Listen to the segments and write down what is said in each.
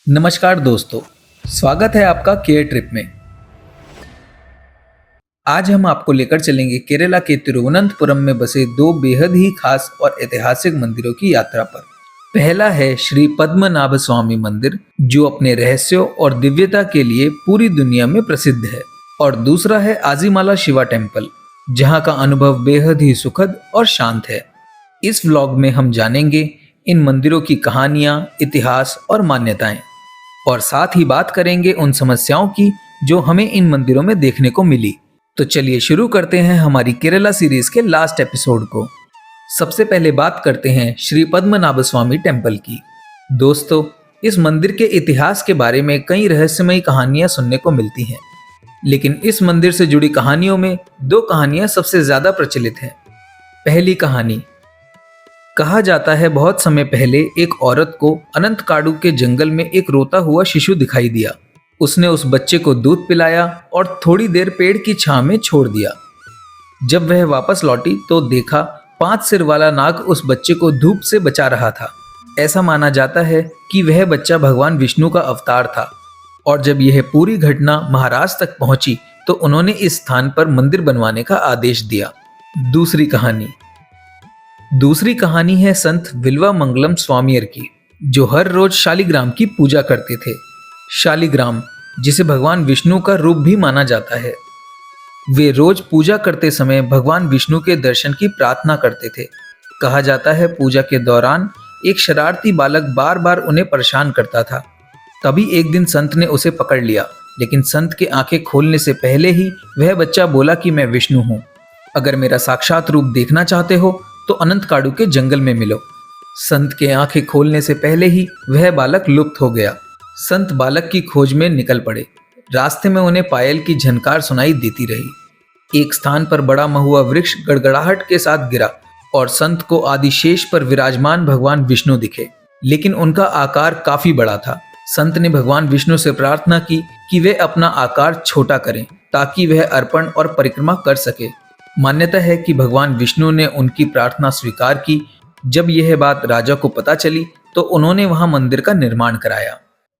नमस्कार दोस्तों, स्वागत है आपका केयर ट्रिप में। आज हम आपको लेकर चलेंगे केरला के तिरुवनंतपुरम में बसे दो बेहद ही खास और ऐतिहासिक मंदिरों की यात्रा पर। पहला है श्री पद्मनाभ स्वामी मंदिर, जो अपने रहस्यों और दिव्यता के लिए पूरी दुनिया में प्रसिद्ध है, और दूसरा है आजीमाला शिवा टेम्पल, जहां का अनुभव बेहद ही सुखद और शांत है। इस व्लॉग में हम जानेंगे इन मंदिरों की कहानियां, इतिहास और मान्यताएं, और साथ ही बात करेंगे उन समस्याओं की जो हमें इन मंदिरों में देखने को मिली। तो चलिए शुरू करते हैं हमारी केरला सीरीज के लास्ट एपिसोड को। सबसे पहले बात करते हैं श्री पद्मनाभ स्वामी टेम्पल की। दोस्तों, इस मंदिर के इतिहास के बारे में कई रहस्यमयी कहानियां सुनने को मिलती हैं, लेकिन इस मंदिर से जुड़ी कहानियों में दो कहानियां सबसे ज्यादा प्रचलित हैं। पहली कहानी, कहा जाता है बहुत समय पहले एक औरत को अनंत काडू के जंगल में एक रोता हुआ शिशु दिखाई दिया। उसने उस बच्चे को दूध पिलाया और थोड़ी देर पेड़ की छांव में छोड़ दिया। जब वह वापस लौटी तो देखा 5 सिर वाला नाग उस बच्चे को धूप से बचा रहा था। ऐसा माना जाता है कि वह बच्चा भगवान विष्णु का अवतार था, और जब यह पूरी घटना महाराज तक पहुंची तो उन्होंने इस स्थान पर मंदिर बनवाने का आदेश दिया। दूसरी कहानी है संत विल्वा मंगलम स्वामियर की, जो हर रोज शालिग्राम की पूजा करते थे। शालिग्राम, जिसे भगवान विष्णु का रूप भी माना जाता है, वे रोज पूजा करते समय भगवान विष्णु के दर्शन की प्रार्थना करते थे। कहा जाता है पूजा के दौरान एक शरारती बालक बार बार उन्हें परेशान करता था। तभी एक दिन संत ने उसे पकड़ लिया, लेकिन संत के आंखें खोलने से पहले ही वह बच्चा बोला कि मैं विष्णु हूँ, अगर मेरा साक्षात रूप देखना चाहते हो तो अनंत काडू के जंगल में मिलो। संत के आंखें खोलने से पहले ही वह बालक लुप्त हो गया। संत बालक की खोज में निकल पड़े। रास्ते में उन्हें पायल की झनकार सुनाई देती रही। एक स्थान पर बड़ा महुआ वृक्ष गड़गड़ाहट के साथ गिरा और संत को आदिशेष पर विराजमान भगवान विष्णु दिखे, लेकिन उनका आकार काफी बड़ा था। संत ने भगवान विष्णु से प्रार्थना की कि वे अपना आकार छोटा करें ताकि वह अर्पण और परिक्रमा कर सके। मान्यता है कि भगवान विष्णु ने उनकी प्रार्थना स्वीकार की। जब यह बात राजा को पता चली तो उन्होंने वहां मंदिर का निर्माण कराया।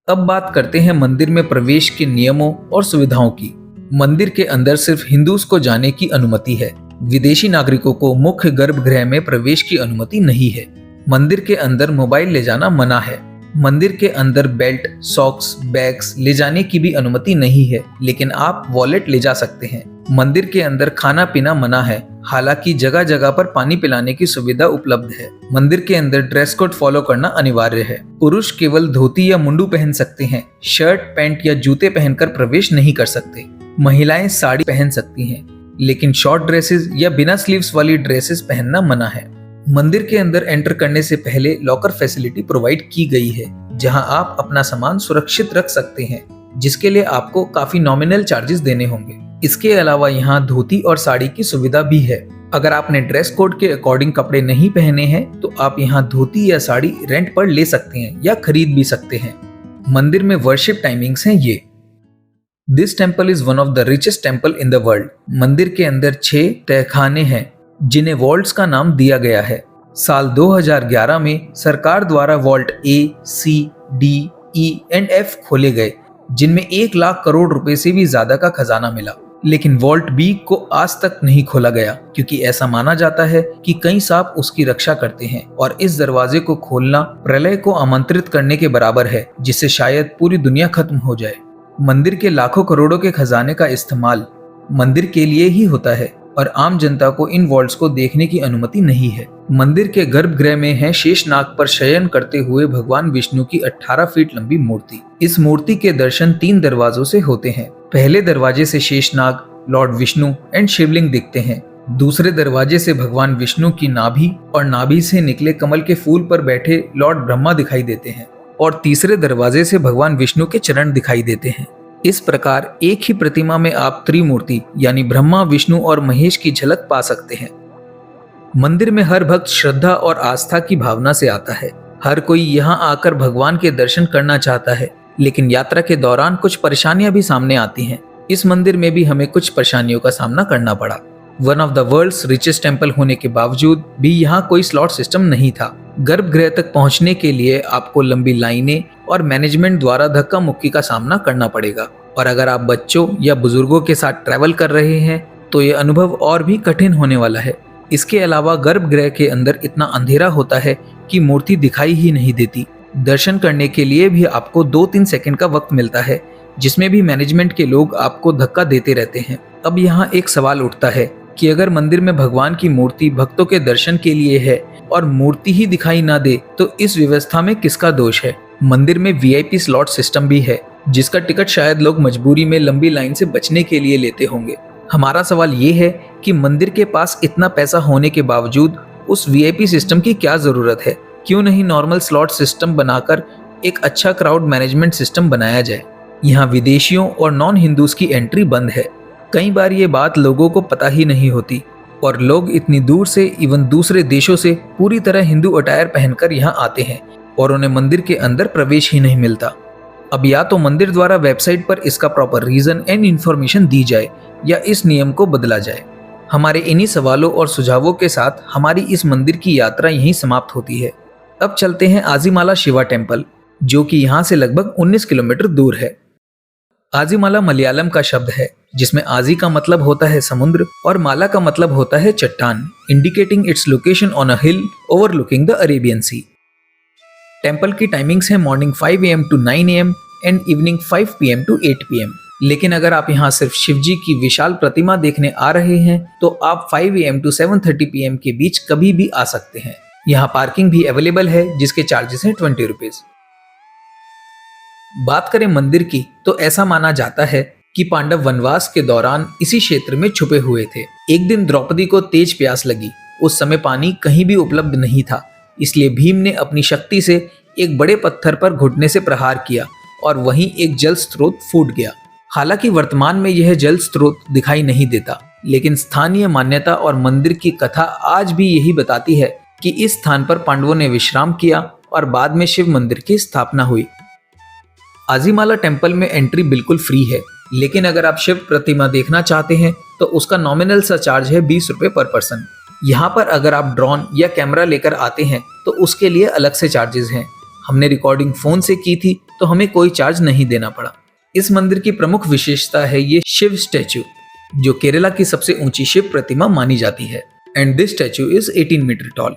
अब बात करते हैं मंदिर में प्रवेश के नियमों और सुविधाओं की। मंदिर के अंदर सिर्फ हिंदूज को जाने की अनुमति है। विदेशी नागरिकों को मुख्य गर्भगृह में प्रवेश की अनुमति नहीं है। मंदिर के अंदर मोबाइल ले जाना मना है। मंदिर के अंदर बेल्ट, सॉक्स, बैग्स ले जाने की भी अनुमति नहीं है, लेकिन आप वॉलेट ले जा सकते हैं। मंदिर के अंदर खाना पीना मना है, हालांकि जगह जगह पर पानी पिलाने की सुविधा उपलब्ध है। मंदिर के अंदर ड्रेस कोड फॉलो करना अनिवार्य है। पुरुष केवल धोती या मुंडू पहन सकते हैं, शर्ट, पैंट या जूते पहनकर प्रवेश नहीं कर सकते। महिलाएं साड़ी पहन सकती हैं, लेकिन शॉर्ट ड्रेसेस या बिना स्लीव्स वाली ड्रेसेस पहनना मना है। मंदिर के अंदर एंटर करने से पहले लॉकर फैसिलिटी प्रोवाइड की गई है, जहां आप अपना सामान सुरक्षित रख सकते हैं, जिसके लिए आपको काफी नॉमिनल चार्जेस देने होंगे। इसके अलावा यहाँ धोती और साड़ी की सुविधा भी है। अगर आपने ड्रेस कोड के अकॉर्डिंग कपड़े नहीं पहने हैं तो आप यहाँ धोती या साड़ी रेंट पर ले सकते हैं या खरीद भी सकते हैं। मंदिर में वर्शिप टाइमिंग्स हैं ये। This temple is one of the richest temple in the world. मंदिर के अंदर 6 तहखाने हैं, जिन्हें वॉल्ट्स का नाम दिया गया है। साल 2011 में सरकार द्वारा vault A, C, D, E and F खोले गए, जिनमें 1 लाख करोड़ रुपए से भी ज्यादा का खजाना मिला। लेकिन वॉल्ट B को आज तक नहीं खोला गया, क्योंकि ऐसा माना जाता है कि कई सांप उसकी रक्षा करते हैं, और इस दरवाजे को खोलना प्रलय को आमंत्रित करने के बराबर है, जिससे शायद पूरी दुनिया खत्म हो जाए। मंदिर के लाखों करोड़ों के खजाने का इस्तेमाल मंदिर के लिए ही होता है, और आम जनता को इन वॉल्ट्स को देखने की अनुमति नहीं है। मंदिर के गर्भगृह में है शेषनाग पर शयन करते हुए भगवान विष्णु की 18 फीट लंबी मूर्ति। इस मूर्ति के दर्शन 3 दरवाजों से होते हैं। पहले दरवाजे से शेषनाग, लॉर्ड विष्णु एंड शिवलिंग दिखते हैं। दूसरे दरवाजे से भगवान विष्णु की नाभि और नाभि से निकले कमल के फूल पर बैठे लॉर्ड ब्रह्मा दिखाई देते हैं, और तीसरे दरवाजे से भगवान विष्णु के चरण दिखाई देते हैं। इस प्रकार एक ही प्रतिमा में आप त्रिमूर्ति यानी ब्रह्मा, विष्णु और महेश की झलक पा सकते हैं। मंदिर में हर भक्त श्रद्धा और आस्था की भावना से आता है। हर कोई यहाँ आकर भगवान के दर्शन करना चाहता है, लेकिन यात्रा के दौरान कुछ परेशानियां भी सामने आती हैं। इस मंदिर में भी हमें कुछ परेशानियों का सामना करना पड़ा। One of the world's richest temple होने के बावजूद भी यहाँ कोई स्लॉट सिस्टम नहीं था। गर्भगृह तक पहुंचने के लिए आपको लंबी लाइनें और मैनेजमेंट द्वारा धक्का मुक्की का सामना करना पड़ेगा। और अगर आप बच्चों या बुजुर्गों के साथ ट्रैवल कर रहे हैं तो ये अनुभव और भी कठिन होने वाला है। इसके अलावा गर्भगृह के अंदर इतना अंधेरा होता है कि मूर्ति दिखाई ही नहीं देती। दर्शन करने के लिए भी आपको 2-3 सेकंड का वक्त मिलता है, जिसमें भी मैनेजमेंट के लोग आपको धक्का देते रहते हैं। अब यहाँ एक सवाल उठता है कि अगर मंदिर में भगवान की मूर्ति भक्तों के दर्शन के लिए है और मूर्ति ही दिखाई ना दे तो इस व्यवस्था में किसका दोष है? मंदिर में वीआईपी स्लॉट सिस्टम भी है, जिसका टिकट शायद लोग मजबूरी में लंबी लाइन से बचने के लिए लेते होंगे। हमारा सवाल ये है कि मंदिर के पास इतना पैसा होने के बावजूद उस वीआईपी सिस्टम की क्या जरूरत है? क्यों नहीं नॉर्मल स्लॉट सिस्टम बनाकर एक अच्छा क्राउड मैनेजमेंट सिस्टम बनाया जाए? यहाँ विदेशियों और नॉन हिंदूज की एंट्री बंद है। कई बार ये बात लोगों को पता ही नहीं होती और लोग इतनी दूर से इवन दूसरे देशों से पूरी तरह हिंदू अटायर पहनकर यहाँ आते हैं और उन्हें मंदिर के अंदर प्रवेश ही नहीं मिलता। अब या तो मंदिर द्वारा वेबसाइट पर इसका प्रॉपर रीजन एंड इन्फॉर्मेशन दी जाए या इस नियम को बदला जाए। हमारे इन्हीं सवालों और सुझावों के साथ हमारी इस मंदिर की यात्रा यहीं समाप्त होती है। अब चलते हैं आजीमाला शिवा टेम्पल, जो कि यहाँ से लगभग 19 किलोमीटर दूर है। आजीमाला मलयालम का शब्द है, जिसमें आजी का मतलब होता है समुद्र और माला का मतलब होता है चट्टान, indicating its location on a hill overlooking the Arabian sea. Temple की टाइमिंग्स है morning 5 AM to 9 AM and evening 5 PM to 8 PM। लेकिन अगर आप यहाँ सिर्फ शिवजी की विशाल प्रतिमा देखने आ रहे हैं तो आप 5 AM to 7:30 PM के बीच कभी भी आ सकते हैं। यहाँ पार्किंग भी अवेलेबल है, जिसके चार्जेस हैं 20 रुपीज। बात करें मंदिर की तो ऐसा माना जाता है कि पांडव वनवास के दौरान इसी क्षेत्र में छुपे हुए थे। एक दिन द्रौपदी को तेज प्यास लगी। उस समय पानी कहीं भी उपलब्ध नहीं था, इसलिए भीम ने अपनी शक्ति से एक बड़े पत्थर पर घुटने से प्रहार किया और वहीं एक जल स्रोत फूट गया। हालांकि वर्तमान में यह जल स्रोत दिखाई नहीं देता, लेकिन स्थानीय मान्यता और मंदिर की कथा आज भी यही बताती है कि इस स्थान पर पांडवों ने विश्राम किया और बाद में शिव मंदिर की स्थापना हुई। आजीमाला टेम्पल में एंट्री बिल्कुल फ्री है, लेकिन अगर आप शिव प्रतिमा देखना चाहते हैं तो उसका नॉमिनल सा चार्ज है 20 रुपए पर पर्सन। यहाँ पर अगर आप ड्रोन या कैमरा लेकर आते हैं तो उसके लिए अलग से चार्जेस हैं। हमने रिकॉर्डिंग फोन से की थी तो हमें कोई चार्ज नहीं देना पड़ा। इस मंदिर की प्रमुख विशेषता है ये शिव स्टैचू, जो केरला की सबसे ऊंची शिव प्रतिमा मानी जाती है and this statue is 18 metre tall.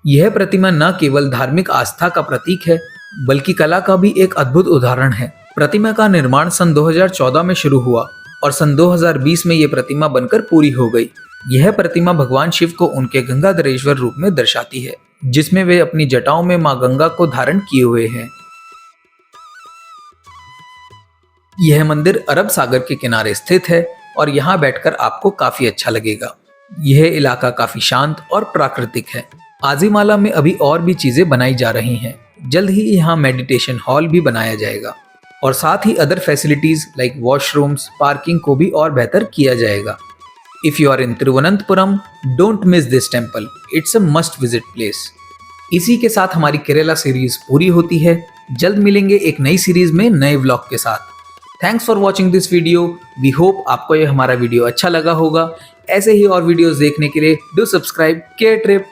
यह प्रतिमा न केवल धार्मिक आस्था का प्रतीक है बल्कि कला का भी एक अद्भुत उदाहरण है। प्रतिमा का निर्माण सन 2014 में शुरू हुआ और सन 2020 में यह प्रतिमा बनकर पूरी हो गई। यह प्रतिमा भगवान शिव को उनके गंगाधरेश्वर रूप में दर्शाती है, जिसमें वे अपनी जटाओं में मां गंगा को धारण किए हुए हैं। यह मंदिर अरब सागर के किनारे स्थित है और यहाँ बैठकर आपको काफी अच्छा लगेगा। यह इलाका काफी शांत और प्राकृतिक है। आजीमाला में अभी और भी चीजें बनाई जा रही हैं। जल्द ही यहाँ मेडिटेशन हॉल भी बनाया जाएगा और साथ ही other facilities like washrooms, parking को भी और बेहतर किया जाएगा। If you are in Thiruvananthapuram, don't miss this temple, it's a must visit place. इसी के साथ हमारी केरला सीरीज पूरी होती है। जल्द मिलेंगे एक नई सीरीज में नए व्लॉग के साथ। Thanks for watching this video. We hope आपको ये हमारा वीडियो अच्छा लगा होगा। ऐसे ही और वीडियोस देखने के लिए डू सब्सक्राइब केयर ट्रिप।